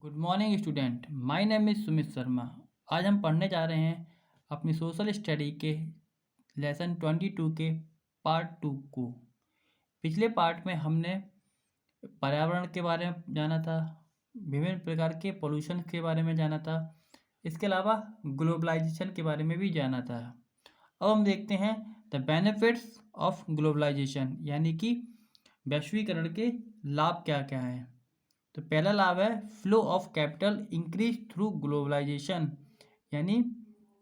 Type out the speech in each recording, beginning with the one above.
Good morning student, my name is Sumit Sharma. आज हम पढ़ने जा रहे हैं अपनी सोशल स्टडी के लेसन 22 के पार्ट 2 को। पिछले पार्ट में हमने पर्यावरण के बारे में जाना था, विभिन्न प्रकार के पोल्यूशन के बारे में जाना था, इसके अलावा ग्लोबलाइजेशन के बारे में भी जाना था। अब हम देखते हैं द बेनिफिट्स ऑफ ग्लोबलाइजेशन, यानी कि वैश्वीकरण के लाभ क्या क्या हैं। तो पहला लाभ है flow of capital increase through globalisation, यानी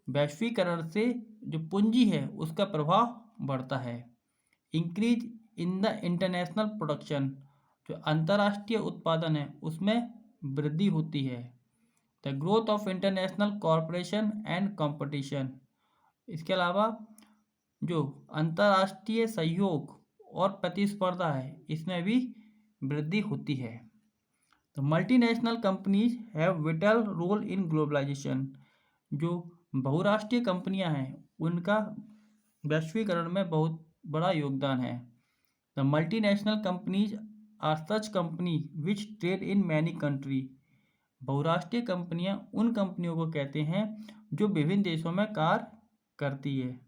वैश्वीकरण से जो पूंजी है उसका प्रभाव बढ़ता है। Increase in the international production, जो अंतर्राष्ट्रीय उत्पादन है उसमें वृद्धि होती है। The growth of international corporation and competition, इसके अलावा जो अंतर्राष्ट्रीय सहयोग और प्रतिस्पर्धा है इसमें भी वृद्धि होती है। तो multinational companies have vital role in globalisation, जो बहुराष्ट्रीय कंपनियां हैं उनका वैश्वीकरण में बहुत बड़ा योगदान है। The multinational companies are such company which trade in many country, बहुराष्ट्रीय कंपनियां उन कंपनियों को कहते हैं जो विभिन्न देशों में कार्य करती है।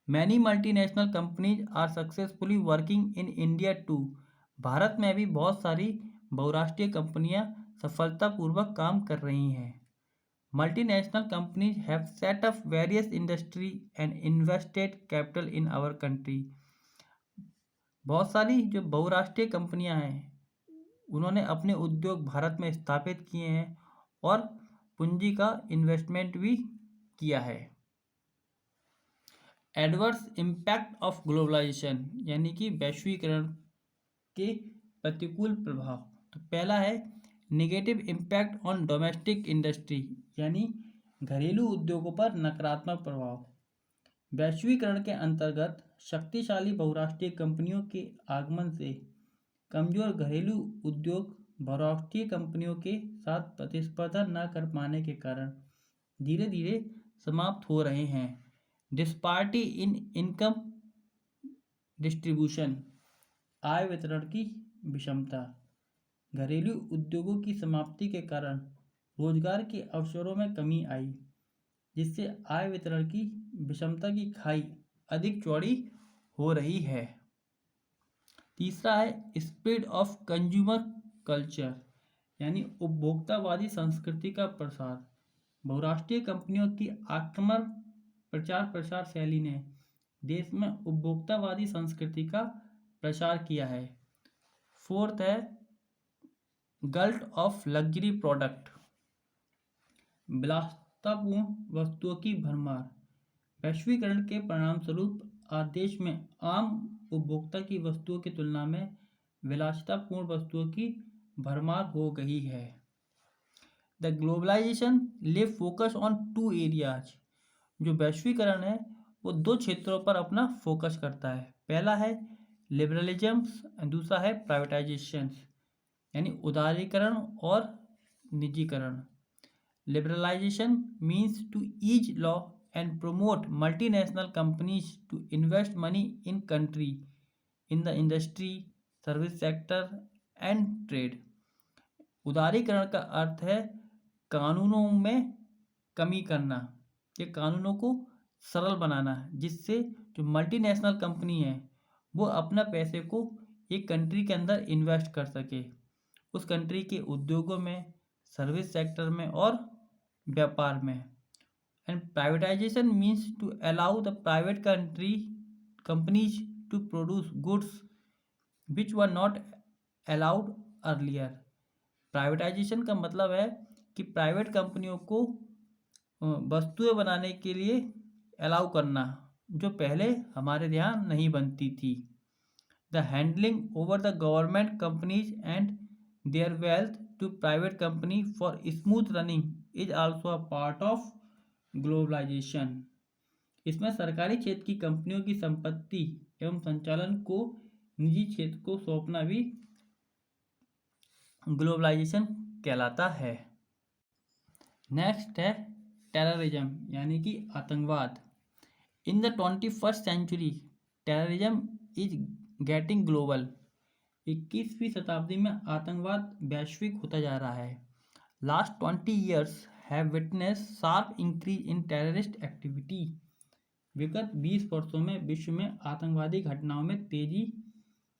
Many multinational companies are successfully working in India too, Bharat में भी बहुत सारी बहुराष्ट्रीय कंपनियां सफलतापूर्वक काम कर रही हैं। Multinational companies have set up various industry and invested capital in our country, बहुत सारी जो बहुराष्ट्रीय कंपनियां हैं उन्होंने अपने उद्योग भारत में स्थापित किए हैं और पूंजी का इन्वेस्टमेंट भी किया है। एडवर्स इम्पैक्ट ऑफ ग्लोबलाइजेशन, यानी कि वैश्वीकरण के प्रतिकूल प्रभाव। तो पहला है negative impact on domestic industry, यानी घरेलू उद्योगों पर नकारात्मक प्रभाव। वैश्वीकरण के अंतर्गत शक्तिशाली बहुराष्ट्रीय कंपनियों के आगमन से कमजोर घरेलू उद्योग बहुराष्ट्रीय कंपनियों के साथ प्रतिस्पर्धा न कर पाने के कारण धीरे धीरे समाप्त हो रहे हैं। डिस्पारिटी इन इनकम डिस्ट्रीब्यूशन, आय वितरण की विषमता। घरेलू उद्योगों की समाप्ति के कारण रोजगार के अवसरों में कमी आई, जिससे आय वितरण की विषमता की खाई अधिक चौड़ी हो रही है। तीसरा है स्प्रेड ऑफ कंज्यूमर कल्चर, यानी उपभोक्तावादी संस्कृति का प्रसार। बहुराष्ट्रीय कंपनियों की आक्रमण प्रचार प्रसार शैली ने देश में उपभोक्तावादी संस्कृति का प्रसार किया है। फोर्थ है गल्ट ऑफ लग्जरी प्रोडक्ट, विलासितापूर्ण वस्तुओं की भरमार। वैश्वीकरण के परिणामस्वरूप आज देश में आम उपभोक्ता की वस्तुओं की तुलना में विलासितापूर्ण वस्तुओं की भरमार हो गई है। The globalisation live focus on two areas, जो वैश्वीकरण है वो दो क्षेत्रों पर अपना फोकस करता है। पहला है लिबरलिज्म, दूसरा है प्राइवेटाइजेशन, यानी उदारीकरण और निजीकरण। Liberalisation means to ease law and promote multinational companies to invest money in country in the industry, service sector and trade. उदारीकरण का अर्थ है कानूनों में कमी करना, ये कानूनों को सरल बनाना, जिससे जो मल्टीनेशनल कंपनी है वो अपना पैसे को एक कंट्री के अंदर इन्वेस्ट कर सके, उस कंट्री के उद्योगों में, सर्विस सेक्टर में और व्यापार में। And privatization means to allow the private companies to produce goods which were not allowed earlier. Privatisation का मतलब है कि प्राइवेट कंपनियों को वस्तुएं बनाने के लिए अलाउ करना जो पहले हमारे यहाँ नहीं बनती थी। The handling over the government companies and their wealth to private company for smooth running is also a part of globalisation. इसमें सरकारी क्षेत्र की कंपनियों की संपत्ति एवं संचालन को निजी क्षेत्र को सौंपना भी ग्लोबलाइजेशन कहलाता है। नेक्स्ट है टेररिज्म, यानी कि आतंकवाद। In the 21st century terrorism is getting global, 21वीं शताब्दी में आतंकवाद वैश्विक होता जा रहा है। Last 20 years have witness sharp increase in terrorist activity. विगत 20 वर्षों में विश्व में आतंकवादी घटनाओं में तेजी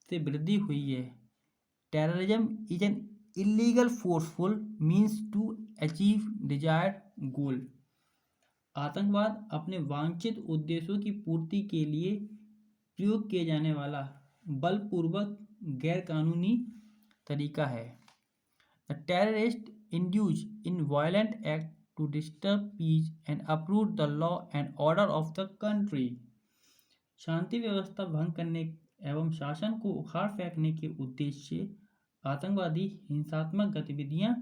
से वृद्धि हुई है। Terrorism is an illegal forceful means to achieve desired goal. आतंकवाद अपने वांछित उद्देश्यों की पूर्ति के लिए प्रयोग किए जाने वाला बलपूर्वक गैरकानूनी तरीका है। The terrorist indulge in violent act to disturb peace and uproot the law and order of the country. शांति व्यवस्था भंग करने एवं शासन को उखाड़ फेंकने के उद्देश्य से आतंकवादी हिंसात्मक गतिविधियां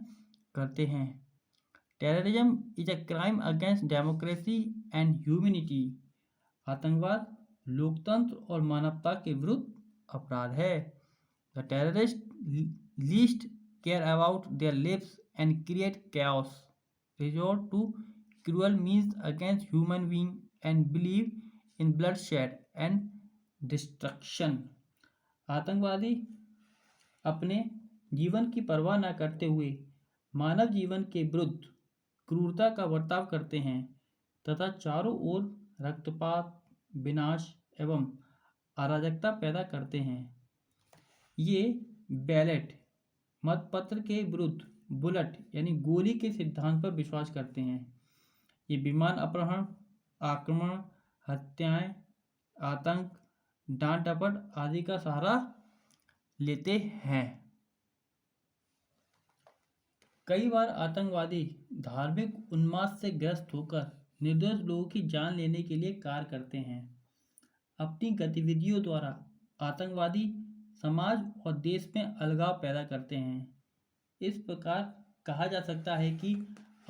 करते हैं। Terrorism is a crime against democracy and humanity. आतंकवाद लोकतंत्र और मानवता के विरुद्ध अपराध है। The terrorist least care about their lives and create chaos, resort to cruel means against human being and believe in bloodshed and destruction। आतंकवादी अपने जीवन की परवाह न करते हुए मानव जीवन के विरुद्ध क्रूरता का बर्ताव करते हैं तथा चारों ओर रक्तपात, विनाश एवं अराजकता पैदा करते हैं। ये बैलेट मतपत्र के विरुद्ध बुलेट यानी गोली के सिद्धांत पर विश्वास करते हैं। ये विमान अपहरण, आक्रमण, हत्याएं, आतंक, डांट डपट आदि का सहारा लेते हैं। कई बार आतंकवादी धार्मिक उन्माद से ग्रस्त होकर निर्दोष लोगों की जान लेने के लिए कार्य करते हैं। अपनी गतिविधियों द्वारा आतंकवादी समाज और देश में अलगाव पैदा करते हैं। इस प्रकार कहा जा सकता है कि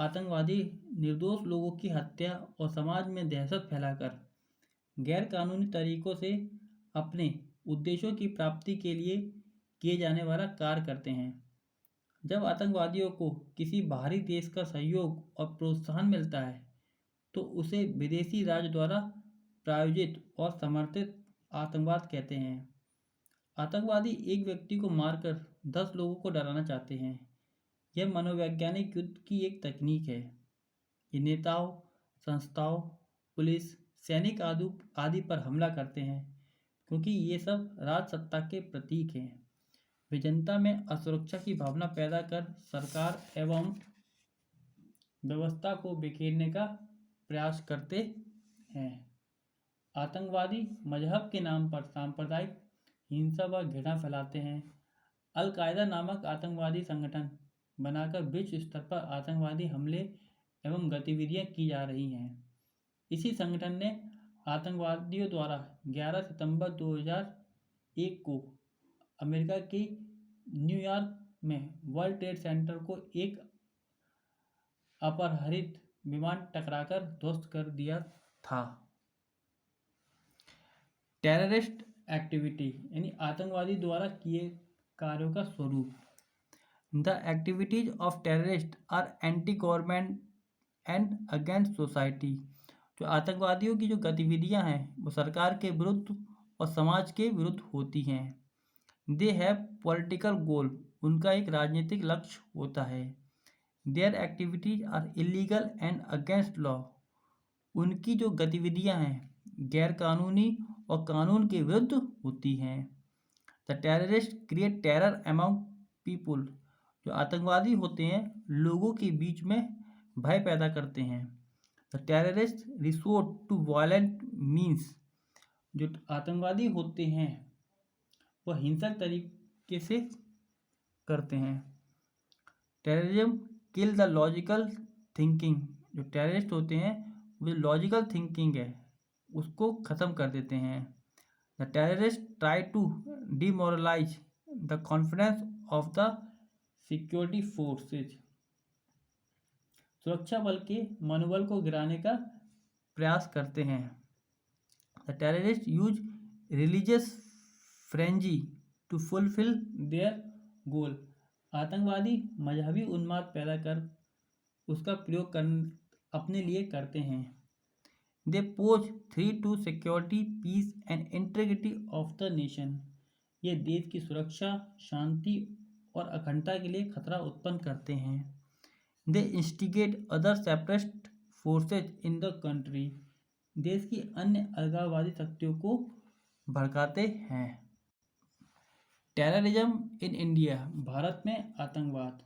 आतंकवादी निर्दोष लोगों की हत्या और समाज में दहशत फैलाकर गैरकानूनी तरीकों से अपने उद्देश्यों की प्राप्ति के लिए किए जाने वाला कार्य करते हैं। जब आतंकवादियों को किसी बाहरी देश का सहयोग और प्रोत्साहन मिलता है तो उसे विदेशी राज्य द्वारा प्रायोजित और समर्थित आतंकवाद कहते हैं। आतंकवादी एक व्यक्ति को मारकर 10 लोगों को डराना चाहते हैं। यह मनोवैज्ञानिक युद्ध की एक तकनीक है। ये नेताओं, संस्थाओं, पुलिस, सैनिक आदि पर हमला करते हैं क्योंकि ये सब राजसत्ता के प्रतीक हैं। वे जनता में असुरक्षा की भावना पैदा कर सरकार एवं व्यवस्था को बिखेरने का प्रयास करते हैं। आतंकवादी मजहब के नाम पर सांप्रदायिक हिंसा व घृणा फैलाते हैं। अल कायदा नामक आतंकवादी संगठन बनाकर विश्व स्तर पर आतंकवादी हमले एवं गतिविधियां की जा रही हैं। इसी संगठन ने आतंकवादियों द्वारा 11 सितंबर 2001 को अमेरिका के न्यूयॉर्क में वर्ल्ड ट्रेड सेंटर को एक अपहरित विमान टकराकर ध्वस्त कर दिया था। टेररिस्ट एक्टिविटी यानी आतंकवादी द्वारा किए कार्यों का स्वरूप। The activities of terrorist are anti government and against society. जो आतंकवादियों की जो गतिविधियां हैं वो सरकार के विरुद्ध और समाज के विरुद्ध होती हैं। दे हैव पॉलिटिकल गोल, उनका एक राजनीतिक लक्ष्य होता है। Their activities are illegal and against law, उनकी जो गतिविधियां हैं गैरकानूनी और कानून के विरुद्ध होती हैं। The terrorist create terror among people, जो आतंकवादी होते हैं लोगों के बीच में भय पैदा करते हैं। The terrorist resort to violent means, जो आतंकवादी होते हैं वह हिंसक तरीके से करते हैं। Terrorism kill the logical thinking, जो टेररिस्ट होते हैं वो लॉजिकल थिंकिंग है उसको ख़त्म कर देते हैं। The terrorist try to demoralise the confidence of the security forces, सुरक्षा बल के मनोबल को गिराने का प्रयास करते हैं। The terrorist use religious frenzy to fulfil their goal, आतंकवादी मजहबी उन्माद पैदा कर उसका प्रयोग अपने लिए करते हैं। They pose threat to security, peace and integrity of the nation, ये देश की सुरक्षा, शांति और अखंडता के लिए खतरा उत्पन्न करते हैं। They instigate other separatist forces in the country. देश की अन्य अलगाववादी शक्तियों को भड़काते हैं। Terrorism in India. भारत में आतंकवाद।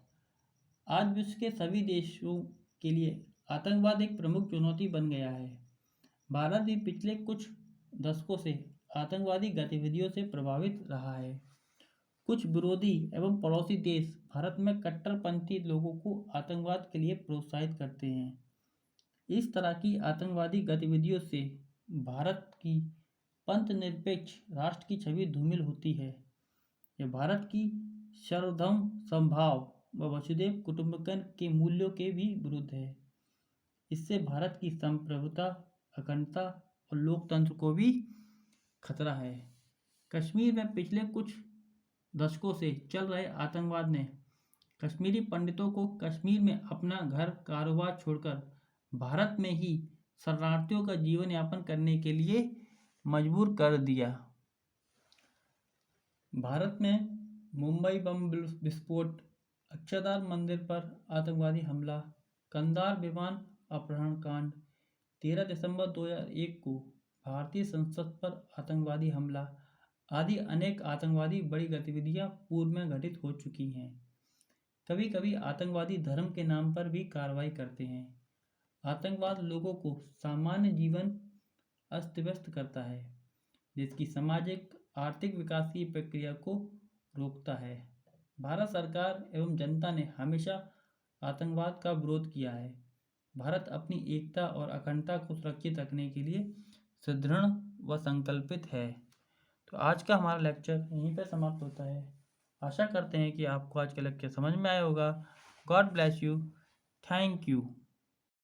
आज विश्व के सभी देशों के लिए आतंकवाद एक प्रमुख चुनौती बन गया है। भारत भी पिछले कुछ दशकों से आतंकवादी गतिविधियों से प्रभावित रहा है। कुछ विरोधी एवं पड़ोसी देश भारत में कट्टरपंथी लोगों को आतंकवाद के लिए प्रोत्साहित करते हैं। इस तरह की आतंकवादी गतिविधियों से भारत की पंथनिरपेक्ष राष्ट्र की छवि धूमिल होती है। यह भारत की सर्वधर्म समभाव व वसुधैव कुटुंबकम के मूल्यों के भी विरुद्ध है। इससे भारत की संप्रभुता, अखंडता और लोकतंत्र को भी खतरा है। कश्मीर में पिछले कुछ दशकों से चल रहे आतंकवाद ने कश्मीरी पंडितों को कश्मीर में अपना घर कारोबार छोड़कर भारत में ही शरणार्थियों का जीवन यापन करने के लिए मजबूर कर दिया। भारत में मुंबई बम विस्फोट, अक्षरधाम मंदिर पर आतंकवादी हमला, कंधार विमान अपहरण कांड, 13 दिसंबर 2001 को भारतीय संसद पर आतंकवादी हमला आदि अनेक आतंकवादी बड़ी गतिविधियां पूर्व में घटित हो चुकी हैं। कभी कभी आतंकवादी धर्म के नाम पर भी कार्रवाई करते हैं। आतंकवाद लोगों को सामान्य जीवन अस्त व्यस्त करता है, जिसकी सामाजिक आर्थिक विकास की प्रक्रिया को रोकता है। भारत सरकार एवं जनता ने हमेशा आतंकवाद का विरोध किया है। भारत अपनी एकता और अखंडता को सुरक्षित रखने के लिए सुदृढ़ व संकल्पित है। तो आज का हमारा लेक्चर यहीं पर समाप्त होता है। आशा करते हैं कि आपको आज का लेक्चर समझ में आया होगा। God bless you. Thank you.